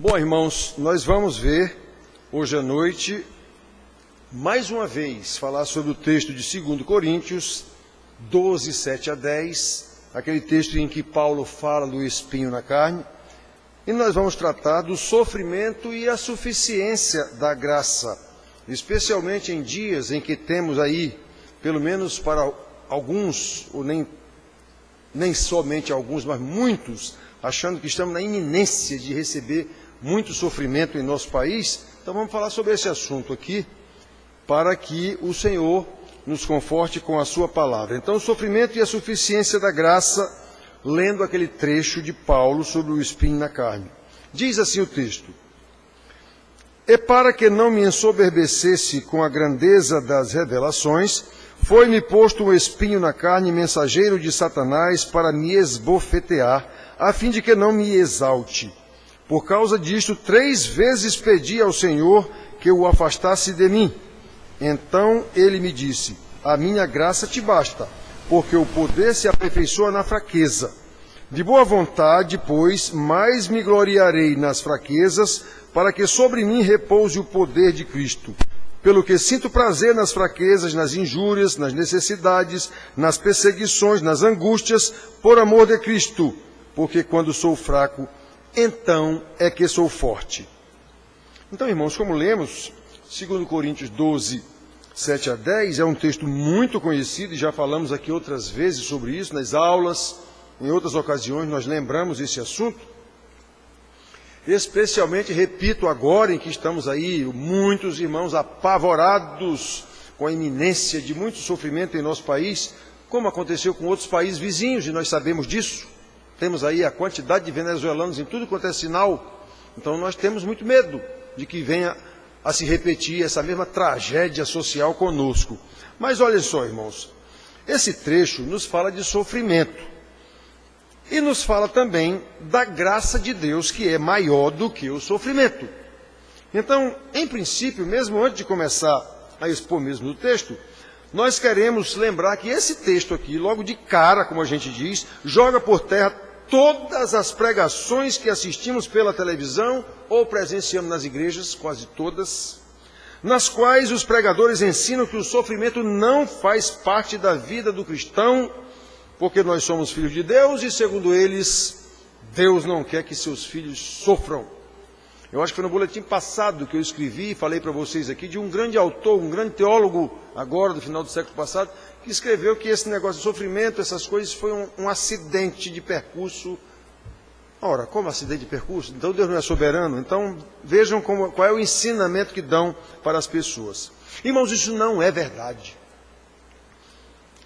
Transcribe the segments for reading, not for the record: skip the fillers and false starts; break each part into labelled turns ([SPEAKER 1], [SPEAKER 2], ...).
[SPEAKER 1] Bom, irmãos, nós vamos ver hoje à noite, mais uma vez, falar sobre o texto de 2 Coríntios 12, 7 a 10, aquele texto em que Paulo fala do espinho na carne, e nós vamos tratar do sofrimento e a suficiência da graça, especialmente em dias em que temos aí, pelo menos para alguns, ou nem somente alguns, mas muitos, achando que estamos na iminência de receber muito sofrimento em nosso país. Então vamos falar sobre esse assunto aqui, para que o Senhor nos conforte com a sua palavra. Então, o sofrimento e a suficiência da graça, lendo aquele trecho de Paulo sobre o espinho na carne. Diz assim o texto: E para que não me ensoberbecesse com a grandeza das revelações, foi-me posto um espinho na carne, mensageiro de Satanás, para me esbofetear, a fim de que não me exalte. Por causa disto, 3 vezes pedi ao Senhor que o afastasse de mim. Então ele me disse: a minha graça te basta, porque o poder se aperfeiçoa na fraqueza. De boa vontade, pois, mais me gloriarei nas fraquezas, para que sobre mim repouse o poder de Cristo. Pelo que sinto prazer nas fraquezas, nas injúrias, nas necessidades, nas perseguições, nas angústias, por amor de Cristo, porque quando sou fraco, então é que sou forte. Então, irmãos, como lemos, 2 Coríntios 12, 7 a 10, é um texto muito conhecido, e já falamos aqui outras vezes sobre isso, nas aulas, em outras ocasiões nós lembramos esse assunto. Especialmente, repito, agora em que estamos aí, muitos irmãos apavorados com a iminência de muito sofrimento em nosso país, como aconteceu com outros países vizinhos, e nós sabemos disso. Temos aí a quantidade de venezuelanos em tudo quanto é sinal, então nós temos muito medo de que venha a se repetir essa mesma tragédia social conosco. Mas olhem só, irmãos, esse trecho nos fala de sofrimento e nos fala também da graça de Deus, que é maior do que o sofrimento. Então, em princípio, mesmo antes de começar a expor mesmo o texto, nós queremos lembrar que esse texto aqui, logo de cara, como a gente diz, joga por terra todas as pregações que assistimos pela televisão ou presenciamos nas igrejas, quase todas, nas quais os pregadores ensinam que o sofrimento não faz parte da vida do cristão, porque nós somos filhos de Deus e, segundo eles, Deus não quer que seus filhos sofram. Eu acho que foi no boletim passado que eu escrevi e falei para vocês aqui de um grande autor, um grande teólogo, agora do final do século passado, que escreveu que esse negócio de sofrimento, essas coisas, foi um acidente de percurso. Ora, como acidente de percurso? Então Deus não é soberano? Então vejam qual é o ensinamento que dão para as pessoas. Irmãos, isso não é verdade.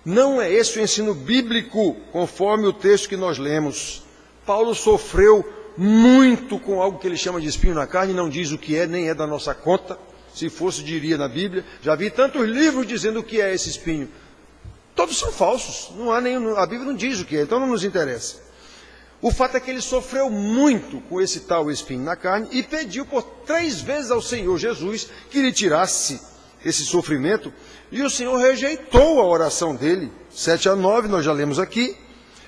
[SPEAKER 1] Não é esse o ensino bíblico, conforme o texto que nós lemos. Paulo sofreu muito com algo que ele chama de espinho na carne, não diz o que é, nem é da nossa conta. Se fosse, diria na Bíblia. Já vi tantos livros dizendo o que é esse espinho. Todos são falsos, não há nenhum, a Bíblia não diz o que é, então não nos interessa. O fato é que ele sofreu muito com esse tal espinho na carne e pediu por 3 vezes ao Senhor Jesus que lhe tirasse esse sofrimento, e o Senhor rejeitou a oração dele. 7 a 9, nós já lemos aqui.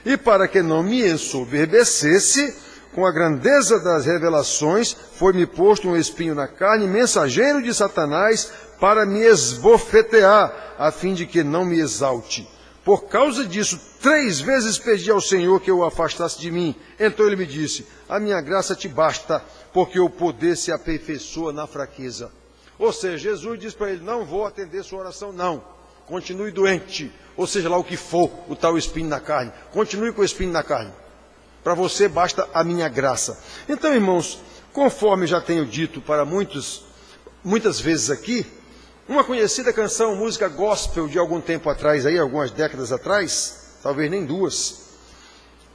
[SPEAKER 1] E para que não me ensoberbecesse com a grandeza das revelações, foi-me posto um espinho na carne, mensageiro de Satanás, para me esbofetear, a fim de que não me exalte. Por causa disso, 3 vezes pedi ao Senhor que o afastasse de mim. Então ele me disse: a minha graça te basta, porque o poder se aperfeiçoa na fraqueza. Ou seja, Jesus diz para ele: não vou atender sua oração, não. Continue doente, ou seja lá o que for, o tal espinho na carne. Continue com o espinho na carne. Para você basta a minha graça. Então, irmãos, conforme já tenho dito para muitas vezes aqui, uma conhecida canção, música gospel de algum tempo atrás, aí, algumas décadas atrás, talvez nem 2,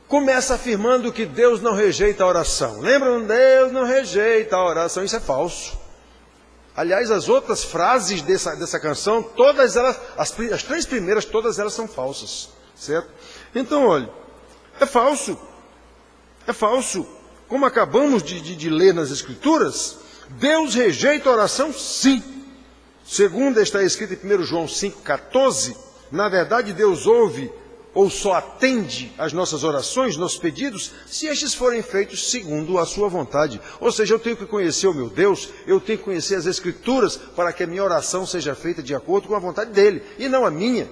[SPEAKER 1] começa afirmando que Deus não rejeita a oração. Lembram? Deus não rejeita a oração. Isso é falso. Aliás, as outras frases dessa canção, todas elas, as 3 primeiras, todas elas são falsas. Certo? Então, olha, é falso. É falso. Como acabamos de ler nas Escrituras, Deus rejeita a oração, sim. Segundo está escrito em 1 João 5,14, na verdade Deus ouve ou só atende às nossas orações, nossos pedidos, se estes forem feitos segundo a sua vontade. Ou seja, eu tenho que conhecer o meu Deus, eu tenho que conhecer as Escrituras para que a minha oração seja feita de acordo com a vontade dele, e não a minha.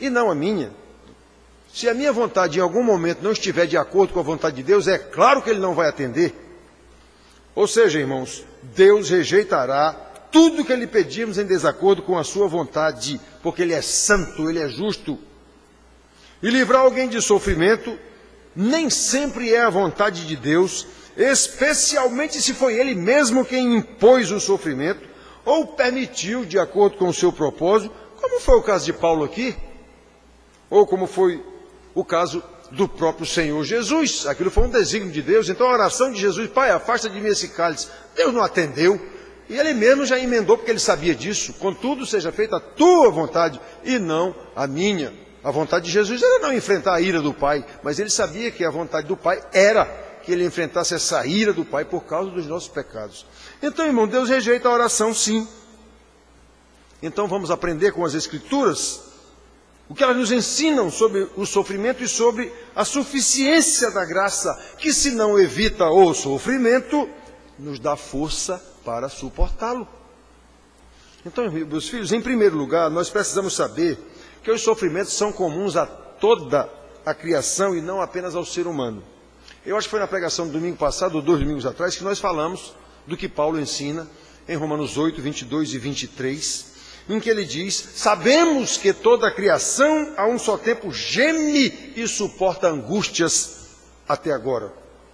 [SPEAKER 1] E não a minha. Se a minha vontade em algum momento não estiver de acordo com a vontade de Deus, é claro que ele não vai atender. Ou seja, irmãos, Deus rejeitará tudo que lhe pedimos em desacordo com a sua vontade, porque ele é santo, ele é justo. E livrar alguém de sofrimento nem sempre é a vontade de Deus, especialmente se foi ele mesmo quem impôs o sofrimento ou permitiu de acordo com o seu propósito, como foi o caso de Paulo aqui, ou como foi o caso do próprio Senhor Jesus. Aquilo foi um desígnio de Deus. Então a oração de Jesus: Pai, afasta de mim esse cálice, Deus não atendeu, e ele mesmo já emendou, porque ele sabia disso. Contudo, seja feita a tua vontade e não a minha. A vontade de Jesus era não enfrentar a ira do Pai, mas ele sabia que a vontade do Pai era que ele enfrentasse essa ira do Pai por causa dos nossos pecados. Então, irmão, Deus rejeita a oração, sim. Então vamos aprender com as Escrituras o que elas nos ensinam sobre o sofrimento e sobre a suficiência da graça, que se não evita o sofrimento, nos dá força para suportá-lo. Então, meus filhos, em primeiro lugar, nós precisamos saber que os sofrimentos são comuns a toda a criação e não apenas ao ser humano. Eu acho que foi na pregação do domingo passado, ou 2 domingos atrás, que nós falamos do que Paulo ensina em Romanos 8, 22 e 23, em que ele diz: sabemos que toda a criação a um só tempo geme e suporta angústias até agora.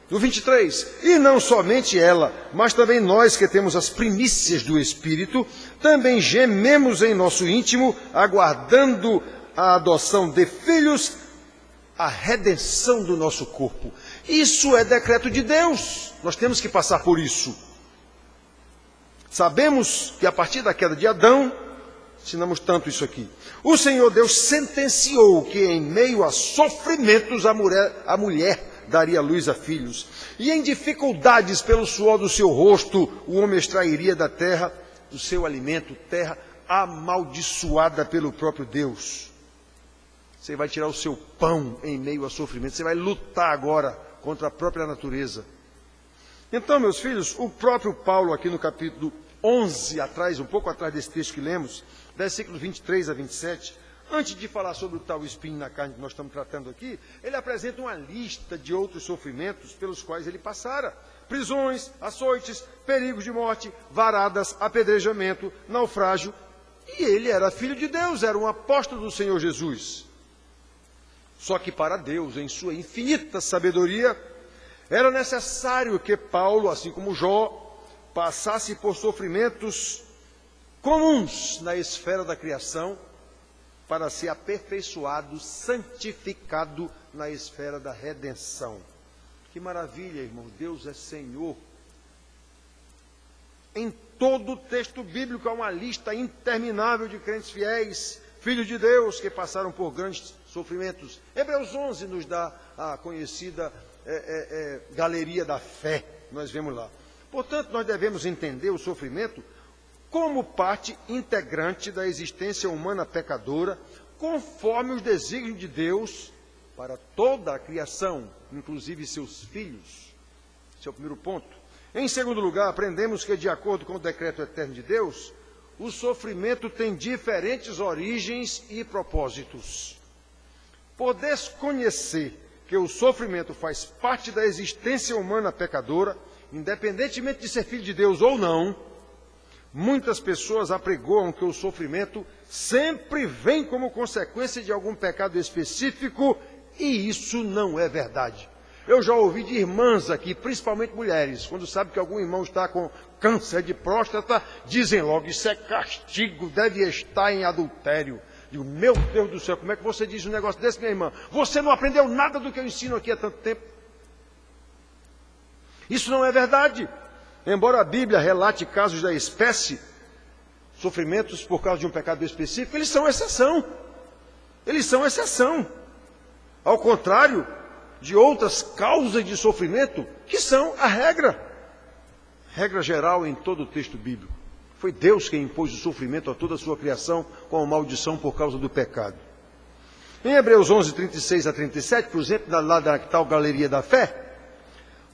[SPEAKER 1] No 23, e não somente ela, mas também nós que temos as primícias do Espírito, também gememos em nosso íntimo, aguardando a adoção de filhos, a redenção do nosso corpo. Isso é decreto de Deus, nós temos que passar por isso. Sabemos que a partir da queda de Adão, ensinamos tanto isso aqui, o Senhor Deus sentenciou que em meio a sofrimentos a mulher daria luz a filhos, e em dificuldades pelo suor do seu rosto, o homem extrairia da terra do seu alimento, terra amaldiçoada pelo próprio Deus. Você vai tirar o seu pão em meio a sofrimento, você vai lutar agora contra a própria natureza. Então, meus filhos, o próprio Paulo aqui no capítulo 11, atrás, um pouco atrás desse texto que lemos, versículos 23 a 27, antes de falar sobre o tal espinho na carne que nós estamos tratando aqui, ele apresenta uma lista de outros sofrimentos pelos quais ele passara: prisões, açoites, perigos de morte, varadas, apedrejamento, naufrágio. E ele era filho de Deus, era um apóstolo do Senhor Jesus. Só que para Deus, em sua infinita sabedoria, era necessário que Paulo, assim como Jó, passasse por sofrimentos comuns na esfera da criação, para ser aperfeiçoado, santificado na esfera da redenção. Que maravilha, irmão, Deus é Senhor. Em todo o texto bíblico há uma lista interminável de crentes fiéis, filhos de Deus, que passaram por grandes sofrimentos. Hebreus 11 nos dá a conhecida galeria da fé, nós vemos lá. Portanto, nós devemos entender o sofrimento como parte integrante da existência humana pecadora, conforme os desígnios de Deus para toda a criação, inclusive seus filhos. Esse é o primeiro ponto. Em segundo lugar, aprendemos que, de acordo com o decreto eterno de Deus, o sofrimento tem diferentes origens e propósitos. Por desconhecer que o sofrimento faz parte da existência humana pecadora, independentemente de ser filho de Deus ou não, muitas pessoas apregoam que o sofrimento sempre vem como consequência de algum pecado específico, e isso não é verdade. Eu já ouvi de irmãs aqui, principalmente mulheres, quando sabem que algum irmão está com câncer de próstata, dizem logo: isso é castigo, deve estar em adultério. Digo: meu Deus do céu, como é que você diz um negócio desse, minha irmã? Você não aprendeu nada do que eu ensino aqui há tanto tempo. Isso não é verdade. Embora a Bíblia relate casos da espécie, sofrimentos por causa de um pecado específico, eles são exceção. Eles são exceção. Ao contrário de outras causas de sofrimento, que são a regra. Regra geral em todo o texto bíblico. Foi Deus quem impôs o sofrimento a toda a sua criação com a maldição por causa do pecado. Em Hebreus 11, 36 a 37, por exemplo, lá da tal Galeria da Fé,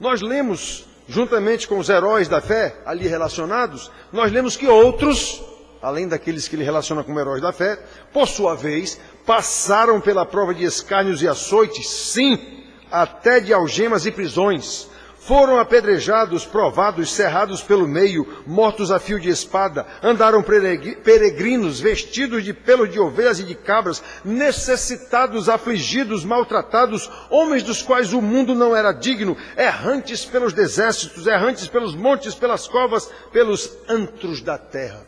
[SPEAKER 1] nós lemos, juntamente com os heróis da fé ali relacionados, nós lemos que outros, além daqueles que ele relaciona como heróis da fé, por sua vez, passaram pela prova de escárnios e açoites, sim, até de algemas e prisões. Foram apedrejados, provados, cerrados pelo meio, mortos a fio de espada, andaram peregrinos, vestidos de pelos de ovelhas e de cabras, necessitados, afligidos, maltratados, homens dos quais o mundo não era digno, errantes pelos desertos, errantes pelos montes, pelas covas, pelos antros da terra.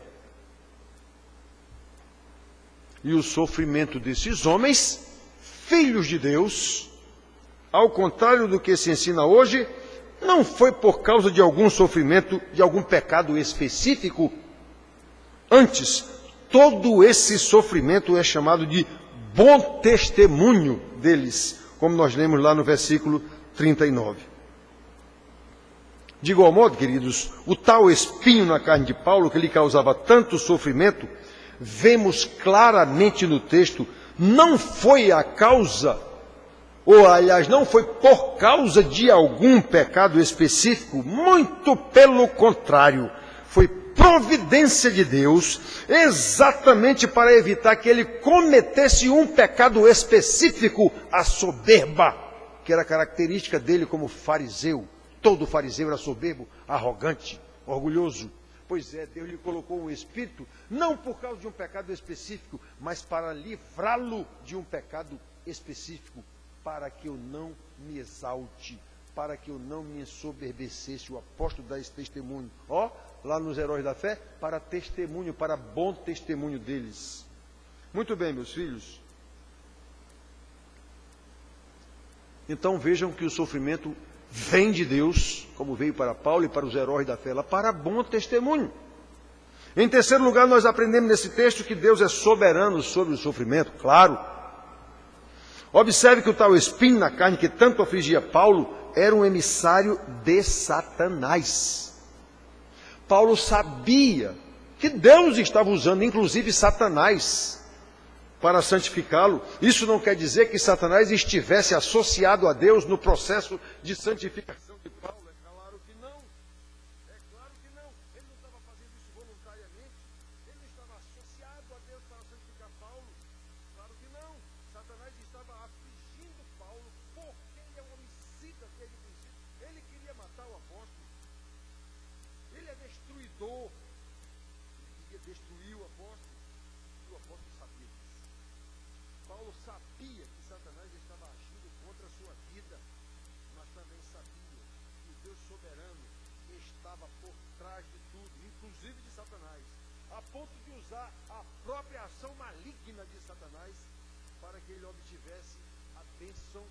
[SPEAKER 1] E o sofrimento desses homens, filhos de Deus, ao contrário do que se ensina hoje, não foi por causa de algum sofrimento, de algum pecado específico. Antes, todo esse sofrimento é chamado de bom testemunho deles, como nós lemos lá no versículo 39. De igual modo, queridos, o tal espinho na carne de Paulo, que lhe causava tanto sofrimento, vemos claramente no texto, não foi a causa, ou aliás, não foi por causa de algum pecado específico, muito pelo contrário, foi providência de Deus, exatamente para evitar que ele cometesse um pecado específico, a soberba, que era característica dele como fariseu. Todo fariseu era soberbo, arrogante, orgulhoso. Pois é, Deus lhe colocou um espírito, não por causa de um pecado específico, mas para livrá-lo de um pecado específico, para que eu não me exalte, para que eu não me ensoberbecesse. O apóstolo dá esse testemunho, lá nos heróis da fé, para testemunho, para bom testemunho deles. Muito bem, meus filhos. Então vejam que o sofrimento vem de Deus, como veio para Paulo e para os heróis da fé, lá, para bom testemunho. Em terceiro lugar, nós aprendemos nesse texto que Deus é soberano sobre o sofrimento, claro. Observe que o tal espinho na carne que tanto afligia Paulo era um emissário de Satanás. Paulo sabia que Deus estava usando, inclusive, Satanás para santificá-lo. Isso não quer dizer que Satanás estivesse associado a Deus no processo de santificação de Paulo. É claro que não. É claro que não. Ele não estava fazendo isso voluntariamente. Ele não estava associado a Deus para santificar Paulo. Claro que não. Satanás estava afligindo Paulo porque ele é um homicida desde o princípio. Ele queria matar o apóstolo. Ele é destruidor. Ele queria destruir o apóstolo. E o apóstolo sabia disso. Paulo sabia que Satanás estava agindo contra a sua vida, mas também sabia que o Deus soberano estava por trás de tudo, inclusive de Satanás, a ponto de usar a própria ação maligna de Satanás para que ele obtivesse a bênção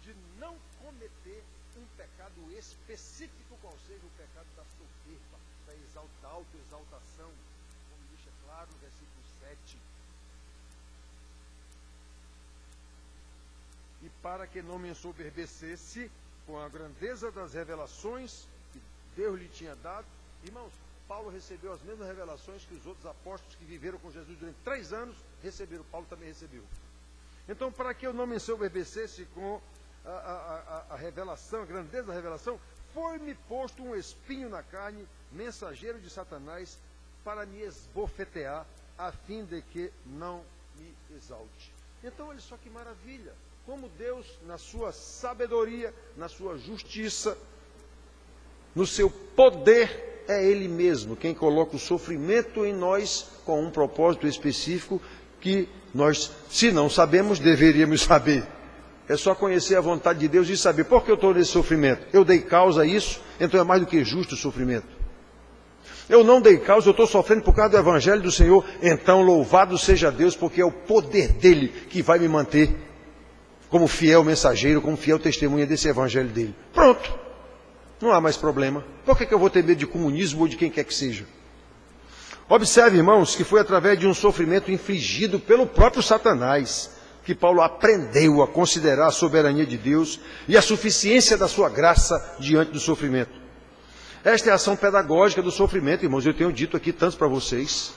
[SPEAKER 1] de não cometer um pecado específico, qual seja o pecado da soberba, da autoexaltação, como deixa claro no versículo 7. E para que não me ensoberbecesse com a grandeza das revelações que Deus lhe tinha dado. Irmãos, Paulo recebeu as mesmas revelações que os outros apóstolos que viveram com Jesus durante 3 anos receberam. Paulo também recebeu. Então, para que eu não me ensoberbecesse com a revelação, a grandeza da revelação, foi-me posto um espinho na carne, mensageiro de Satanás, para me esbofetear, a fim de que não me exalte. Então, olha só que maravilha. Como Deus, na sua sabedoria, na sua justiça, no seu poder, é Ele mesmo quem coloca o sofrimento em nós com um propósito específico que nós, se não sabemos, deveríamos saber. É só conhecer a vontade de Deus e saber por que eu estou nesse sofrimento. Eu dei causa a isso, então é mais do que justo o sofrimento. Eu não dei causa, eu estou sofrendo por causa do Evangelho do Senhor, então louvado seja Deus, porque é o poder dEle que vai me manter como fiel mensageiro, como fiel testemunha desse evangelho dele. Pronto. Não há mais problema. Por que eu vou ter medo de comunismo ou de quem quer que seja? Observe, irmãos, que foi através de um sofrimento infligido pelo próprio Satanás que Paulo aprendeu a considerar a soberania de Deus e a suficiência da sua graça diante do sofrimento. Esta é a ação pedagógica do sofrimento, irmãos. Eu tenho dito aqui tanto para vocês.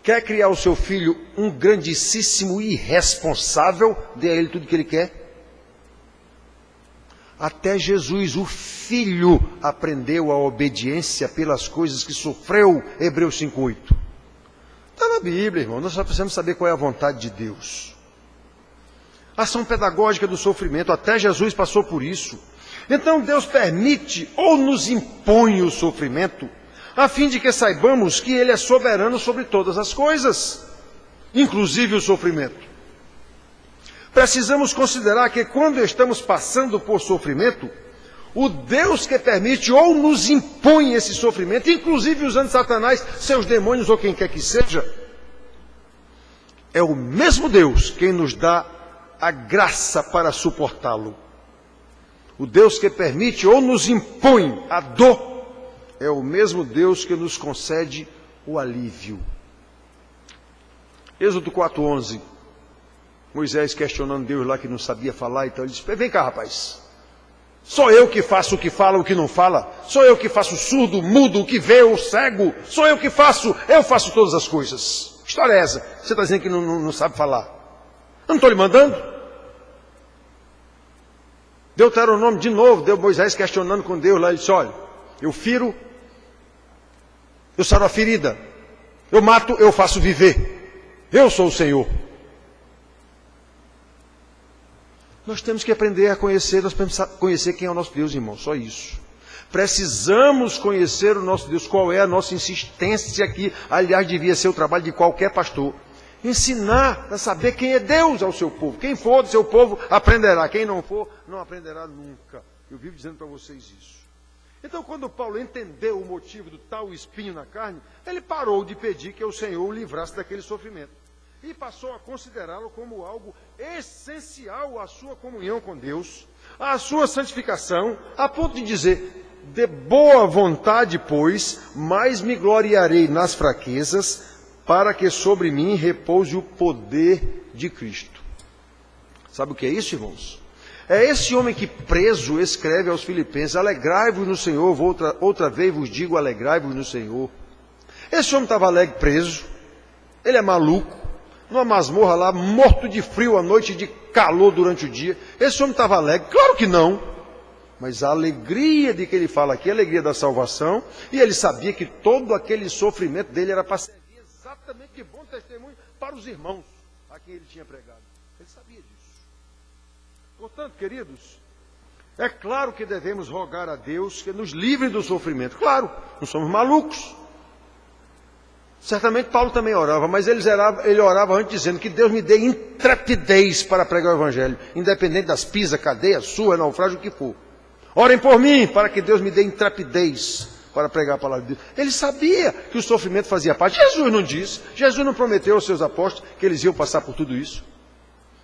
[SPEAKER 1] Quer criar o seu filho um grandíssimo irresponsável? Dê a ele tudo que ele quer. Até Jesus, o Filho, aprendeu a obediência pelas coisas que sofreu, Hebreus 5:8. Está na Bíblia, irmão, nós só precisamos saber qual é a vontade de Deus. A ação pedagógica do sofrimento, até Jesus passou por isso. Então Deus permite ou nos impõe o sofrimento, a fim de que saibamos que Ele é soberano sobre todas as coisas, inclusive o sofrimento. Precisamos considerar que quando estamos passando por sofrimento, o Deus que permite ou nos impõe esse sofrimento, inclusive usando Satanás, seus demônios ou quem quer que seja, é o mesmo Deus quem nos dá a graça para suportá-lo. O Deus que permite ou nos impõe a dor é o mesmo Deus que nos concede o alívio. Êxodo 4:11. Moisés questionando Deus lá que não sabia falar, então ele disse: vem cá, rapaz, sou eu que faço o que fala, o que não fala, sou eu que faço o surdo, o mudo, o que vê, o cego, sou eu que faço, eu faço todas as coisas. Que história é essa? Você está dizendo que não sabe falar? Eu não estou lhe mandando? Deuteronômio de novo, deu Moisés questionando com Deus lá, ele disse: olha, eu firo, eu saro a ferida, eu mato, eu faço viver, eu sou o Senhor. Nós temos que aprender a conhecer, nós temos que conhecer quem é o nosso Deus, irmão, só isso. Precisamos conhecer o nosso Deus, qual é a nossa insistência aqui, aliás, devia ser o trabalho de qualquer pastor. Ensinar a saber quem é Deus ao seu povo. Quem for do seu povo aprenderá, quem não for, não aprenderá nunca. Eu vivo dizendo para vocês isso. Então, quando Paulo entendeu o motivo do tal espinho na carne, ele parou de pedir que o Senhor o livrasse daquele sofrimento. E passou a considerá-lo como algo essencial à sua comunhão com Deus, à sua santificação, a ponto de dizer: de boa vontade, pois, mais me gloriarei nas fraquezas, para que sobre mim repouse o poder de Cristo. Sabe o que é isso, irmãos? É esse homem que, preso, escreve aos Filipenses: alegrai-vos no Senhor, outra vez vos digo, alegrai-vos no Senhor. Esse homem estava alegre preso, ele é maluco, numa masmorra lá, morto de frio à noite e de calor durante o dia. Esse homem estava alegre? Claro que não. Mas a alegria de que ele fala aqui, a alegria da salvação, e ele sabia que todo aquele sofrimento dele era para servir exatamente de bom testemunho para os irmãos a quem ele tinha pregado. Ele sabia disso. Portanto, queridos, é claro que devemos rogar a Deus que nos livre do sofrimento. Claro, não somos malucos. Certamente Paulo também orava, mas ele orava antes dizendo que Deus me dê intrepidez para pregar o Evangelho, independente das pisas, cadeias, surra, naufrágio, o que for. Orem por mim, para que Deus me dê intrepidez para pregar a palavra de Deus. Ele sabia que o sofrimento fazia parte. Jesus não disse, Jesus não prometeu aos seus apóstolos que eles iam passar por tudo isso.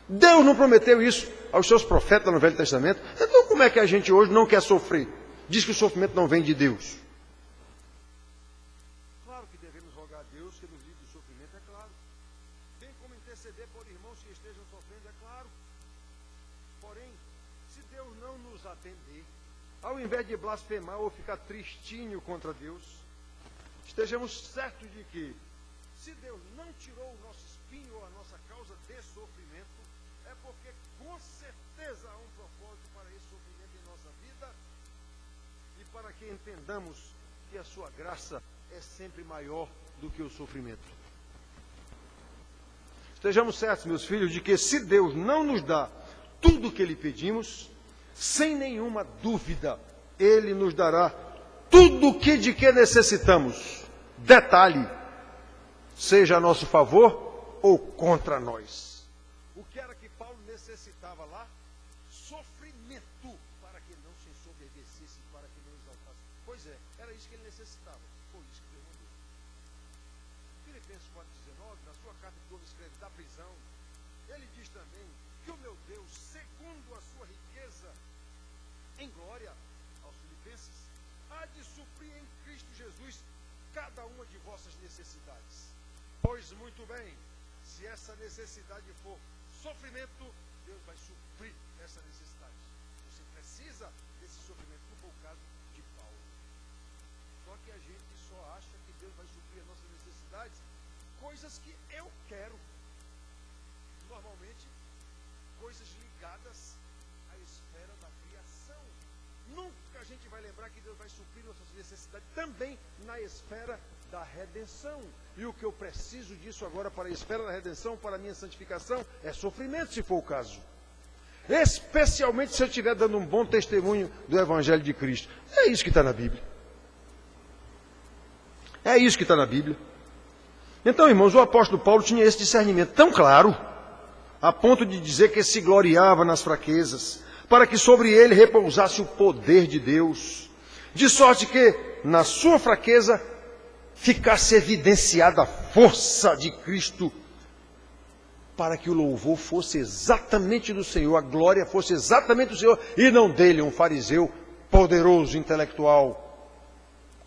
[SPEAKER 1] Deus não prometeu isso aos seus profetas no Velho Testamento. Então como é que a gente hoje não quer sofrer? Diz que o sofrimento não vem de Deus. Claro que devemos rogar a Deus que nos livre do sofrimento, é claro. Bem como interceder por irmãos que estejam sofrendo, é claro. Porém, se Deus não nos atender, ao invés de blasfemar ou ficar tristinho contra Deus, estejamos certos de que, se Deus não tirou o nosso espinho ou a nossa causa de sofrimento, é porque com certeza há um propósito para esse sofrimento em nossa vida e para que entendamos que a sua graça é sempre maior do que o sofrimento. Estejamos certos, meus filhos, de que se Deus não nos dá tudo o que lhe pedimos, sem nenhuma dúvida, Ele nos dará tudo o que de que necessitamos. Detalhe, seja a nosso favor ou contra nós. O que era que Paulo necessitava lá? Sofrimento, para que não se ensoberbecesse, para que não exaltasse. Pois é, era isso que ele necessitava. Foi isso que Deus mandou. Filipenses 4,19, na sua carta que Paulo escreve da prisão, ele diz também que o meu Deus, segundo a sua riqueza em glória aos Filipenses, há de suprir em Cristo Jesus cada uma de vossas necessidades. Pois muito bem, se essa necessidade for sofrimento, Deus vai suprir essa necessidade. Você precisa desse sofrimento, como foi o caso de Paulo. Só que a gente só acha que Deus vai suprir as nossas necessidades, coisas vai suprir nossas necessidades também na esfera da redenção. E o que eu preciso disso agora para a esfera da redenção, para a minha santificação, é sofrimento, se for o caso. Especialmente se eu estiver dando um bom testemunho do Evangelho de Cristo. É isso que está na Bíblia. É isso que está na Bíblia. Então, irmãos, o apóstolo Paulo tinha esse discernimento tão claro, a ponto de dizer que se gloriava nas fraquezas, para que sobre ele repousasse o poder de Deus, de sorte que, na sua fraqueza, ficasse evidenciada a força de Cristo, para que o louvor fosse exatamente do Senhor, a glória fosse exatamente do Senhor, e não dele, um fariseu poderoso, intelectual,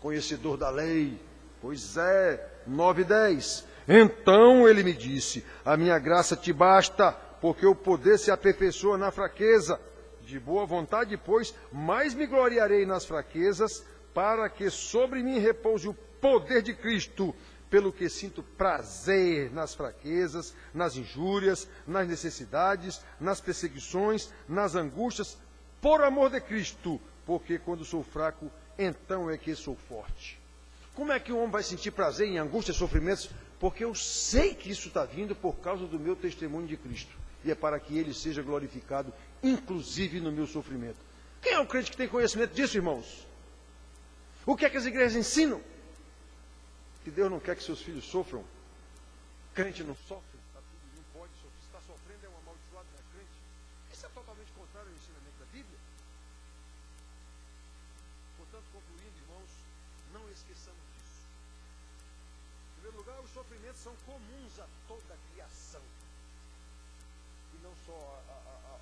[SPEAKER 1] conhecedor da lei. Pois é, 9:10. Então ele me disse, a minha graça te basta, porque o poder se aperfeiçoa na fraqueza. De boa vontade, pois, mais me gloriarei nas fraquezas, para que sobre mim repouse o poder de Cristo, pelo que sinto prazer nas fraquezas, nas injúrias, nas necessidades, nas perseguições, nas angústias, por amor de Cristo, porque quando sou fraco, então é que sou forte. Como é que um homem vai sentir prazer em angústias e sofrimentos? Porque eu sei que isso está vindo por causa do meu testemunho de Cristo. E é para que ele seja glorificado, inclusive no meu sofrimento. Quem é o crente que tem conhecimento disso, irmãos? O que é que as igrejas ensinam? Que Deus não quer que seus filhos sofram. Crente não sofre, não pode sofrer. Se está sofrendo é um amaldiçoado, não é crente. Isso é totalmente contrário ao ensinamento da Bíblia. Portanto, concluindo, irmãos, não esqueçamos disso. Em primeiro lugar, os sofrimentos são comuns a toda a criação. E não só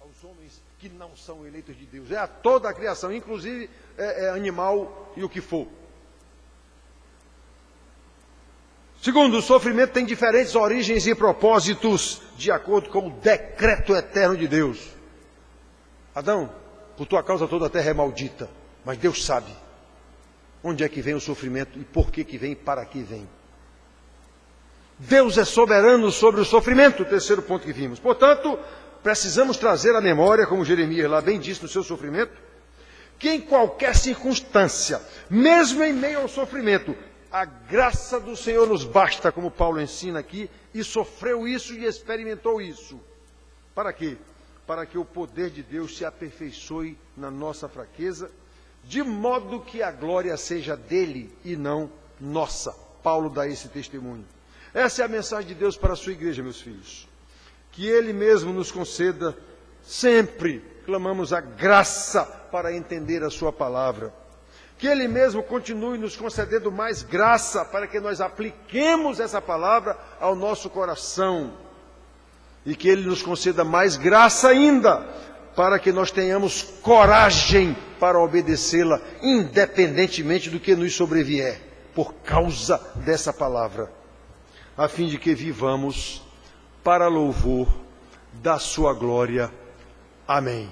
[SPEAKER 1] aos homens que não são eleitos de Deus. É a toda a criação, inclusive animal e o que for. Segundo, o sofrimento tem diferentes origens e propósitos, de acordo com o decreto eterno de Deus. Adão, por tua causa toda a terra é maldita, mas Deus sabe onde é que vem o sofrimento e por que vem e para que vem. Deus é soberano sobre o sofrimento, o terceiro ponto que vimos. Portanto, precisamos trazer à memória, como Jeremias lá bem disse no seu sofrimento, que em qualquer circunstância, mesmo em meio ao sofrimento, a graça do Senhor nos basta, como Paulo ensina aqui, e sofreu isso e experimentou isso. Para quê? Para que o poder de Deus se aperfeiçoe na nossa fraqueza, de modo que a glória seja dele e não nossa. Paulo dá esse testemunho. Essa é a mensagem de Deus para a sua igreja, meus filhos. Que ele mesmo nos conceda, sempre clamamos a graça para entender a sua palavra. Que ele mesmo continue nos concedendo mais graça para que nós apliquemos essa palavra ao nosso coração. E que ele nos conceda mais graça ainda para que nós tenhamos coragem para obedecê-la, independentemente do que nos sobrevier, por causa dessa palavra, a fim de que vivamos para louvor da sua glória. Amém.